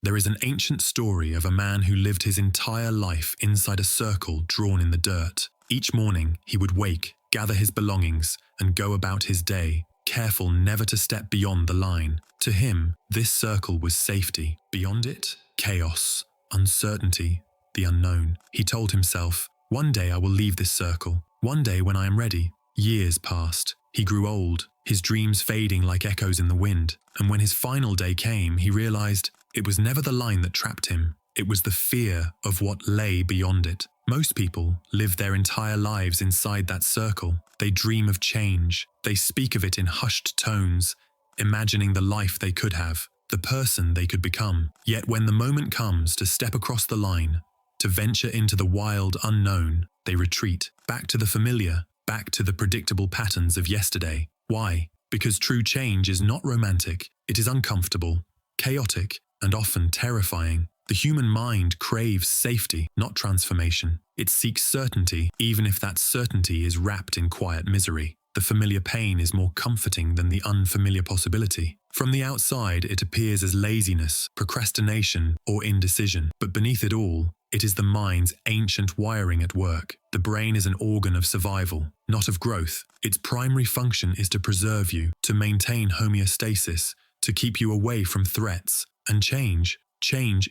There is an ancient story of a man who lived his entire life inside a circle drawn in the dirt. Each morning, he would wake, gather his belongings, and go about his day, careful never to step beyond the line. To him, this circle was safety. Beyond it, chaos, uncertainty, the unknown. He told himself, "One day I will leave this circle. One day when I am ready." Years passed. He grew old, his dreams fading like echoes in the wind. And when his final day came, he realized it was never the line that trapped him. It was the fear of what lay beyond it. Most people live their entire lives inside that circle. They dream of change. They speak of it in hushed tones, imagining the life they could have, the person they could become. Yet when the moment comes to step across the line, to venture into the wild unknown, they retreat, back to the familiar, back to the predictable patterns of yesterday. Why? Because true change is not romantic. It is uncomfortable, chaotic, and often terrifying. The human mind craves safety, not transformation. It seeks certainty, even if that certainty is wrapped in quiet misery. The familiar pain is more comforting than the unfamiliar possibility. From the outside, it appears as laziness, procrastination, or indecision. But beneath it all, it is the mind's ancient wiring at work. The brain is an organ of survival, not of growth. Its primary function is to preserve you, to maintain homeostasis, to keep you away from threats. And change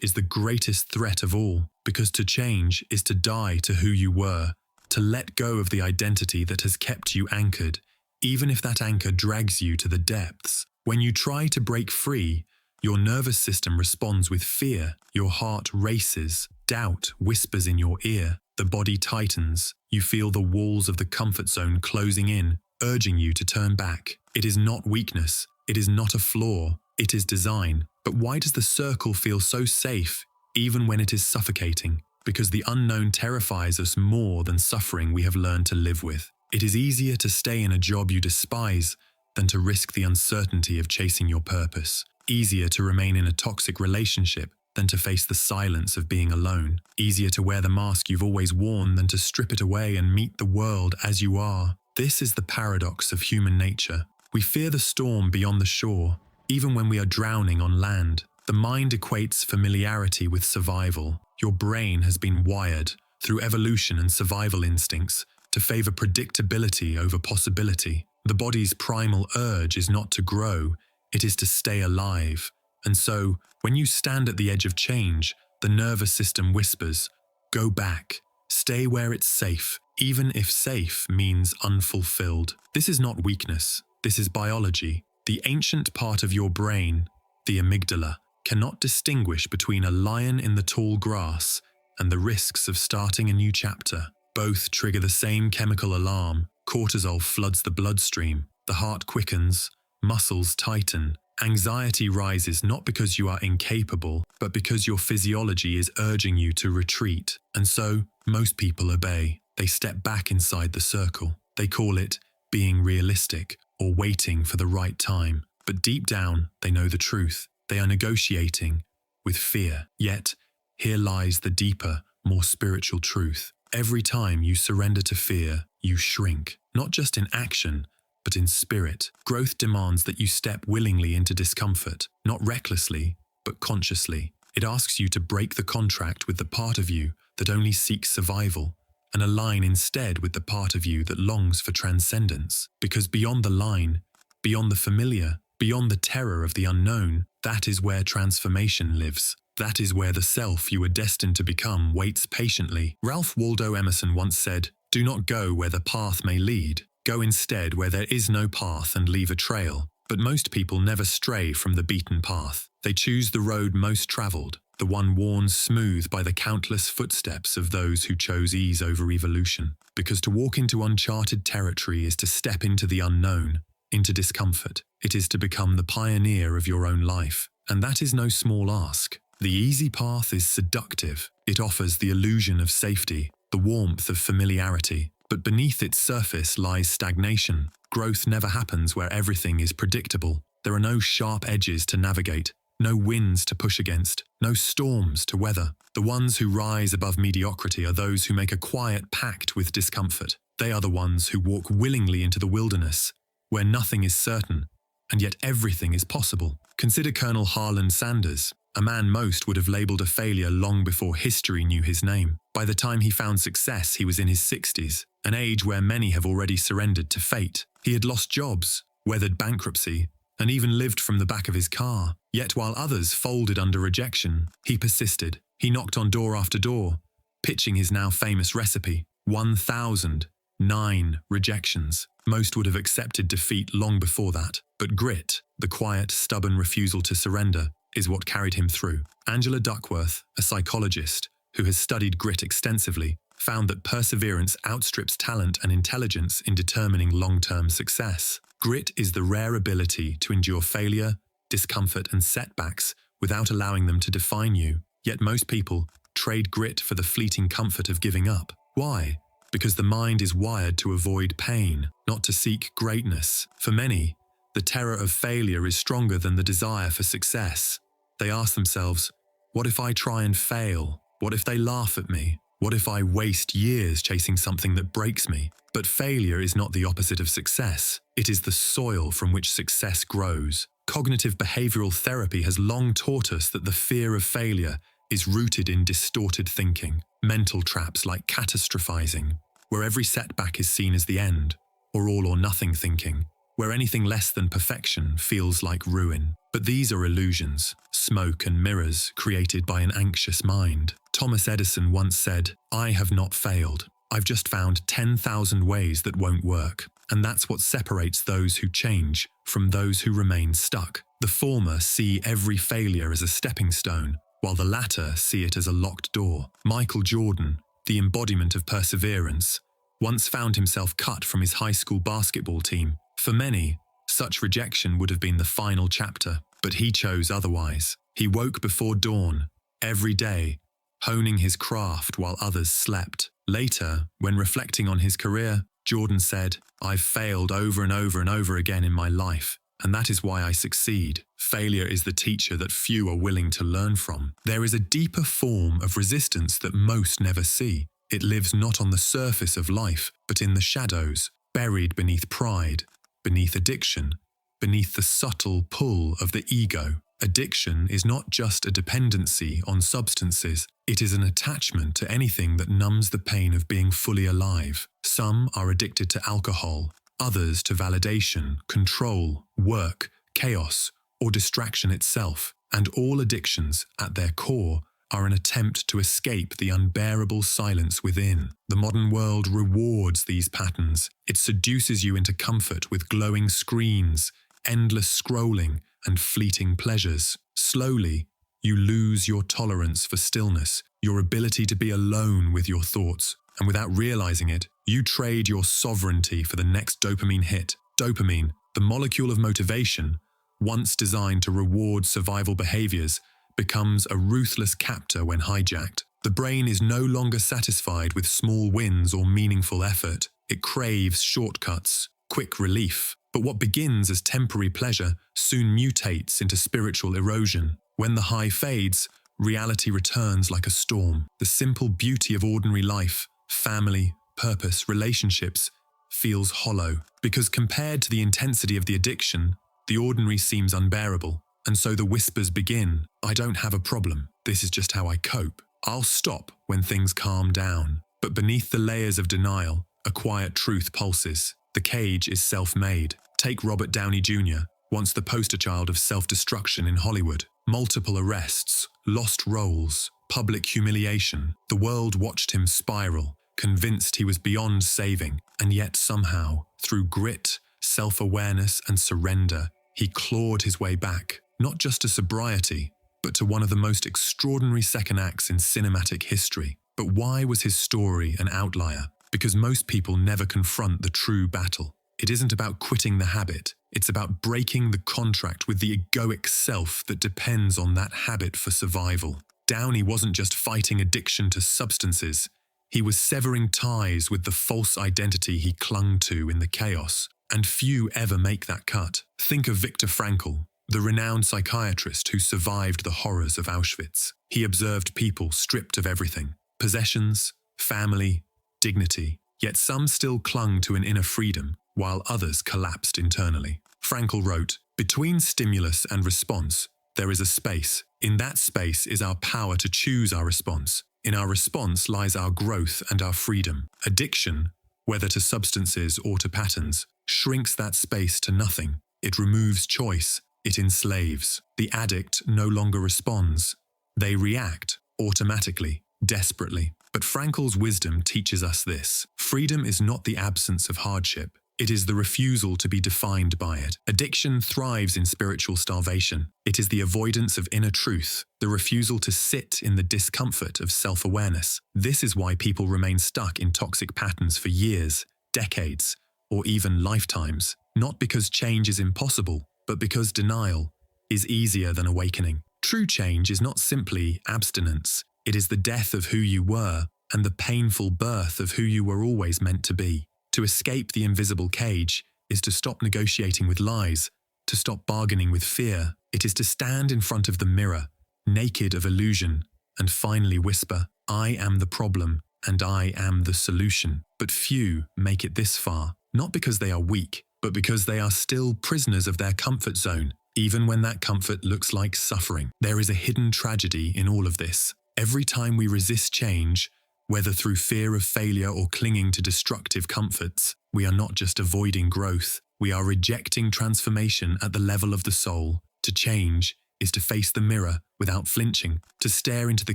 is the greatest threat of all, because to change is to die to who you were, to let go of the identity that has kept you anchored, even if that anchor drags you to the depths. When you try to break free, your nervous system responds with fear, your heart races, doubt whispers in your ear, the body tightens, you feel the walls of the comfort zone closing in, urging you to turn back. It is not weakness, it is not a flaw, it is design. But why does the circle feel so safe, even when it is suffocating? Because the unknown terrifies us more than suffering we have learned to live with. It is easier to stay in a job you despise than to risk the uncertainty of chasing your purpose. Easier to remain in a toxic relationship than to face the silence of being alone. Easier to wear the mask you've always worn than to strip it away and meet the world as you are. This is the paradox of human nature. We fear the storm beyond the shore, even when we are drowning on land. The mind equates familiarity with survival. Your brain has been wired, through evolution and survival instincts, to favor predictability over possibility. The body's primal urge is not to grow, it is to stay alive. And so, when you stand at the edge of change, the nervous system whispers, "Go back, stay where it's safe," even if safe means unfulfilled. This is not weakness, this is biology. The ancient part of your brain, the amygdala, cannot distinguish between a lion in the tall grass and the risks of starting a new chapter. Both trigger the same chemical alarm. Cortisol floods the bloodstream, the heart quickens, muscles tighten. Anxiety rises not because you are incapable, but because your physiology is urging you to retreat. And so, most people obey. They step back inside the circle. They call it being realistic or waiting for the right time. But deep down, they know the truth. They are negotiating with fear. Yet, here lies the deeper, more spiritual truth. Every time you surrender to fear, you shrink, not just in action, but in spirit. Growth demands that you step willingly into discomfort, not recklessly, but consciously. It asks you to break the contract with the part of you that only seeks survival, and align instead with the part of you that longs for transcendence. Because beyond the line, beyond the familiar, beyond the terror of the unknown, that is where transformation lives. That is where the self you were destined to become waits patiently. Ralph Waldo Emerson once said, "Do not go where the path may lead. Go instead where there is no path and leave a trail." But most people never stray from the beaten path. They choose the road most traveled, the one worn smooth by the countless footsteps of those who chose ease over evolution. Because to walk into uncharted territory is to step into the unknown, into discomfort. It is to become the pioneer of your own life. And that is no small ask. The easy path is seductive. It offers the illusion of safety, the warmth of familiarity. But beneath its surface lies stagnation. Growth never happens where everything is predictable. There are no sharp edges to navigate, no winds to push against, no storms to weather. The ones who rise above mediocrity are those who make a quiet pact with discomfort. They are the ones who walk willingly into the wilderness, where nothing is certain, and yet everything is possible. Consider Colonel Harland Sanders, a man most would have labelled a failure long before history knew his name. By the time he found success, he was in his 60s, an age where many have already surrendered to fate. He had lost jobs, weathered bankruptcy, and even lived from the back of his car. Yet while others folded under rejection, he persisted. He knocked on door after door, pitching his now famous recipe. 1,009 rejections. Most would have accepted defeat long before that. But grit, the quiet, stubborn refusal to surrender, is what carried him through. Angela Duckworth, a psychologist who has studied grit extensively, found that perseverance outstrips talent and intelligence in determining long-term success. Grit is the rare ability to endure failure, discomfort, and setbacks without allowing them to define you. Yet most people trade grit for the fleeting comfort of giving up. Why? Because the mind is wired to avoid pain, not to seek greatness. For many, the terror of failure is stronger than the desire for success. They ask themselves, what if I try and fail? What if they laugh at me? What if I waste years chasing something that breaks me? But failure is not the opposite of success. It is the soil from which success grows. Cognitive behavioral therapy has long taught us that the fear of failure is rooted in distorted thinking, mental traps like catastrophizing, where every setback is seen as the end, or all or nothing thinking, where anything less than perfection feels like ruin. But these are illusions, smoke and mirrors created by an anxious mind. Thomas Edison once said, "I have not failed. I've just found 10,000 ways that won't work." And that's what separates those who change from those who remain stuck. The former see every failure as a stepping stone, while the latter see it as a locked door. Michael Jordan, the embodiment of perseverance, once found himself cut from his high school basketball team. For many, such rejection would have been the final chapter, but he chose otherwise. He woke before dawn, every day, honing his craft while others slept. Later, when reflecting on his career, Jordan said, "I've failed over and over and over again in my life, and that is why I succeed." Failure is the teacher that few are willing to learn from. There is a deeper form of resistance that most never see. It lives not on the surface of life, but in the shadows, buried beneath pride, beneath addiction, beneath the subtle pull of the ego. Addiction is not just a dependency on substances, it is an attachment to anything that numbs the pain of being fully alive. Some are addicted to alcohol, others to validation, control, work, chaos, or distraction itself. And all addictions, at their core, are an attempt to escape the unbearable silence within. The modern world rewards these patterns. It seduces you into comfort with glowing screens, endless scrolling, and fleeting pleasures. Slowly, you lose your tolerance for stillness, your ability to be alone with your thoughts, and without realizing it, you trade your sovereignty for the next dopamine hit. Dopamine, the molecule of motivation, once designed to reward survival behaviors, becomes a ruthless captor when hijacked. The brain is no longer satisfied with small wins or meaningful effort. It craves shortcuts, quick relief. But what begins as temporary pleasure soon mutates into spiritual erosion. When the high fades, reality returns like a storm. The simple beauty of ordinary life, family, purpose, relationships, feels hollow. Because compared to the intensity of the addiction, the ordinary seems unbearable. And so the whispers begin. "I don't have a problem. This is just how I cope. I'll stop when things calm down." But beneath the layers of denial, a quiet truth pulses. The cage is self-made. Take Robert Downey Jr., once the poster child of self-destruction in Hollywood. Multiple arrests, lost roles, public humiliation. The world watched him spiral, convinced he was beyond saving, and yet somehow, through grit, self-awareness, and surrender, he clawed his way back, not just to sobriety, but to one of the most extraordinary second acts in cinematic history. But why was his story an outlier? Because most people never confront the true battle. It isn't about quitting the habit, it's about breaking the contract with the egoic self that depends on that habit for survival. Downey wasn't just fighting addiction to substances, he was severing ties with the false identity he clung to in the chaos, and few ever make that cut. Think of Viktor Frankl, the renowned psychiatrist who survived the horrors of Auschwitz. He observed people stripped of everything, possessions, family, dignity, yet some still clung to an inner freedom, while others collapsed internally. Frankl wrote, Between stimulus and response, there is a space. In that space is our power to choose our response. In our response lies our growth and our freedom. Addiction, whether to substances or to patterns, shrinks that space to nothing. It removes choice. It enslaves. The addict no longer responds. They react, automatically, desperately. But Frankl's wisdom teaches us this. Freedom is not the absence of hardship. It is the refusal to be defined by it. Addiction thrives in spiritual starvation. It is the avoidance of inner truth, the refusal to sit in the discomfort of self-awareness. This is why people remain stuck in toxic patterns for years, decades, or even lifetimes. Not because change is impossible, but because denial is easier than awakening. True change is not simply abstinence. It is the death of who you were and the painful birth of who you were always meant to be. To escape the invisible cage is to stop negotiating with lies, to stop bargaining with fear. It is to stand in front of the mirror, naked of illusion, and finally whisper, "I am the problem and I am the solution." But few make it this far, not because they are weak, but because they are still prisoners of their comfort zone, even when that comfort looks like suffering. There is a hidden tragedy in all of this. Every time we resist change, whether through fear of failure or clinging to destructive comforts, we are not just avoiding growth, we are rejecting transformation at the level of the soul. To change is to face the mirror without flinching, to stare into the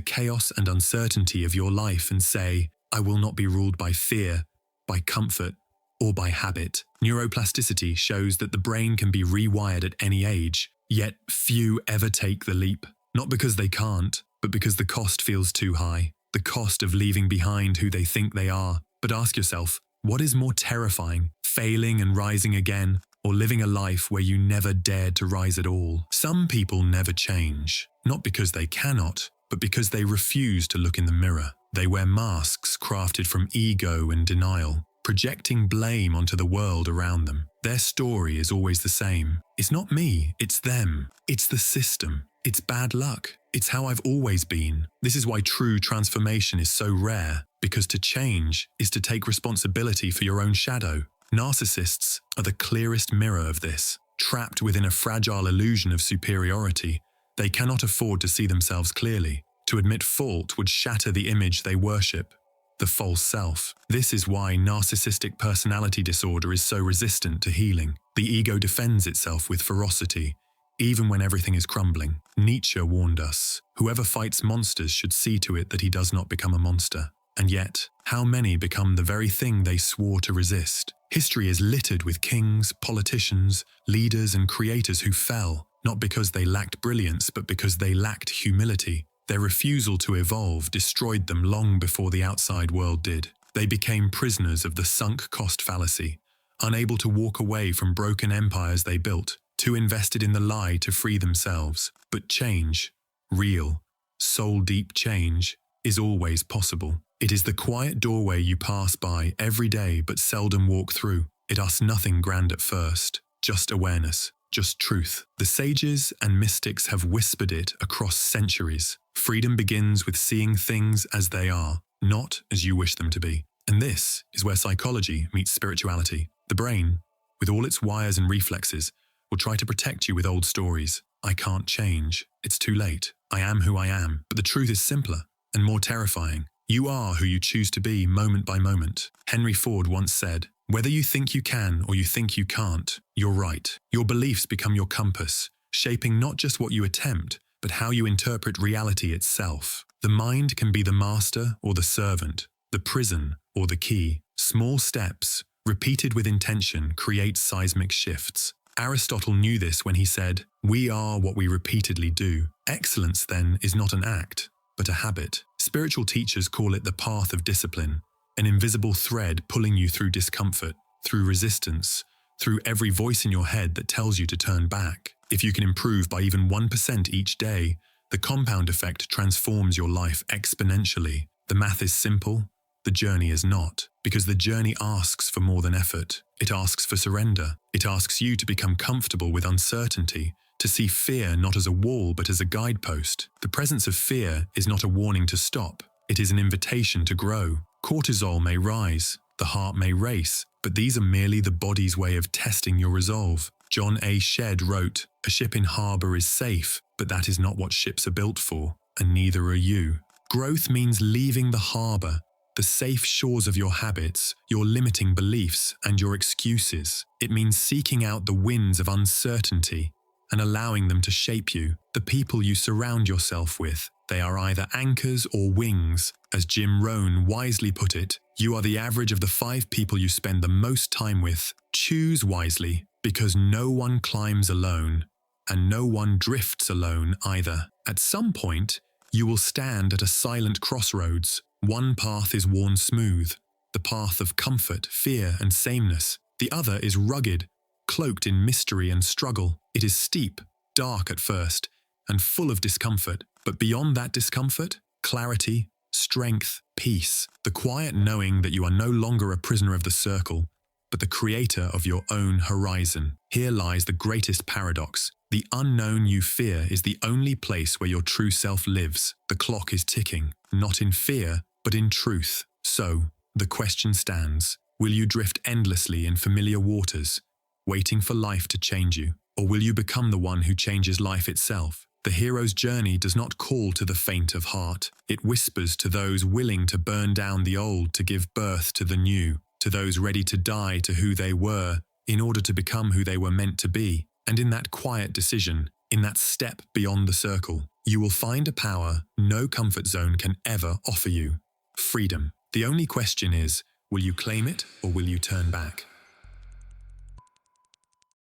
chaos and uncertainty of your life and say, "I will not be ruled by fear, by comfort, or by habit." Neuroplasticity shows that the brain can be rewired at any age, yet few ever take the leap. Not because they can't, but because the cost feels too high. The cost of leaving behind who they think they are. But ask yourself, what is more terrifying, failing and rising again, or living a life where you never dared to rise at all? Some people never change, not because they cannot, but because they refuse to look in the mirror. They wear masks crafted from ego and denial, projecting blame onto the world around them. Their story is always the same. It's not me, it's them. It's the system. It's bad luck. It's how I've always been. This is why true transformation is so rare, because to change is to take responsibility for your own shadow. Narcissists are the clearest mirror of this. Trapped within a fragile illusion of superiority, they cannot afford to see themselves clearly. To admit fault would shatter the image they worship, the false self. This is why narcissistic personality disorder is so resistant to healing. The ego defends itself with ferocity, even when everything is crumbling. Nietzsche warned us, whoever fights monsters should see to it that he does not become a monster. And yet, how many become the very thing they swore to resist? History is littered with kings, politicians, leaders, and creators who fell, not because they lacked brilliance, but because they lacked humility. Their refusal to evolve destroyed them long before the outside world did. They became prisoners of the sunk cost fallacy, unable to walk away from broken empires they built, too invested in the lie to free themselves. But change, real, soul-deep change, is always possible. It is the quiet doorway you pass by every day but seldom walk through. It asks nothing grand at first, just awareness, just truth. The sages and mystics have whispered it across centuries. Freedom begins with seeing things as they are, not as you wish them to be. And this is where psychology meets spirituality. The brain, with all its wires and reflexes, will try to protect you with old stories. I can't change. It's too late. I am who I am. But the truth is simpler and more terrifying. You are who you choose to be moment by moment. Henry Ford once said, "Whether you think you can or you think you can't, you're right." Your beliefs become your compass, shaping not just what you attempt, but how you interpret reality itself. The mind can be the master or the servant, the prison or the key. Small steps, repeated with intention, create seismic shifts. Aristotle knew this when he said, "We are what we repeatedly do." Excellence, then, is not an act, but a habit. Spiritual teachers call it the path of discipline, an invisible thread pulling you through discomfort, through resistance, through every voice in your head that tells you to turn back. If you can improve by even 1% each day, the compound effect transforms your life exponentially. The math is simple, the journey is not, because the journey asks for more than effort. It asks for surrender. It asks you to become comfortable with uncertainty, to see fear not as a wall but as a guidepost. The presence of fear is not a warning to stop. It is an invitation to grow. Cortisol may rise, the heart may race, but these are merely the body's way of testing your resolve. John A. Shedd wrote, "A ship in harbour is safe, but that is not what ships are built for, and neither are you." Growth means leaving the harbour, the safe shores of your habits, your limiting beliefs, and your excuses. It means seeking out the winds of uncertainty and allowing them to shape you. The people you surround yourself with, they are either anchors or wings. As Jim Rohn wisely put it, you are the average of the 5 people you spend the most time with. Choose wisely, because no one climbs alone, and no one drifts alone either. At some point, you will stand at a silent crossroads. One path is worn smooth, the path of comfort, fear, and sameness. The other is rugged, cloaked in mystery and struggle. It is steep, dark at first, and full of discomfort. But beyond that discomfort, clarity, strength, peace, the quiet knowing that you are no longer a prisoner of the circle, but the creator of your own horizon. Here lies the greatest paradox. The unknown you fear is the only place where your true self lives. The clock is ticking, not in fear, but in truth. So, the question stands, will you drift endlessly in familiar waters, waiting for life to change you? Or will you become the one who changes life itself? The hero's journey does not call to the faint of heart. It whispers to those willing to burn down the old to give birth to the new, to those ready to die to who they were in order to become who they were meant to be. And in that quiet decision, in that step beyond the circle, you will find a power no comfort zone can ever offer you. Freedom. The only question is, will you claim it or will you turn back?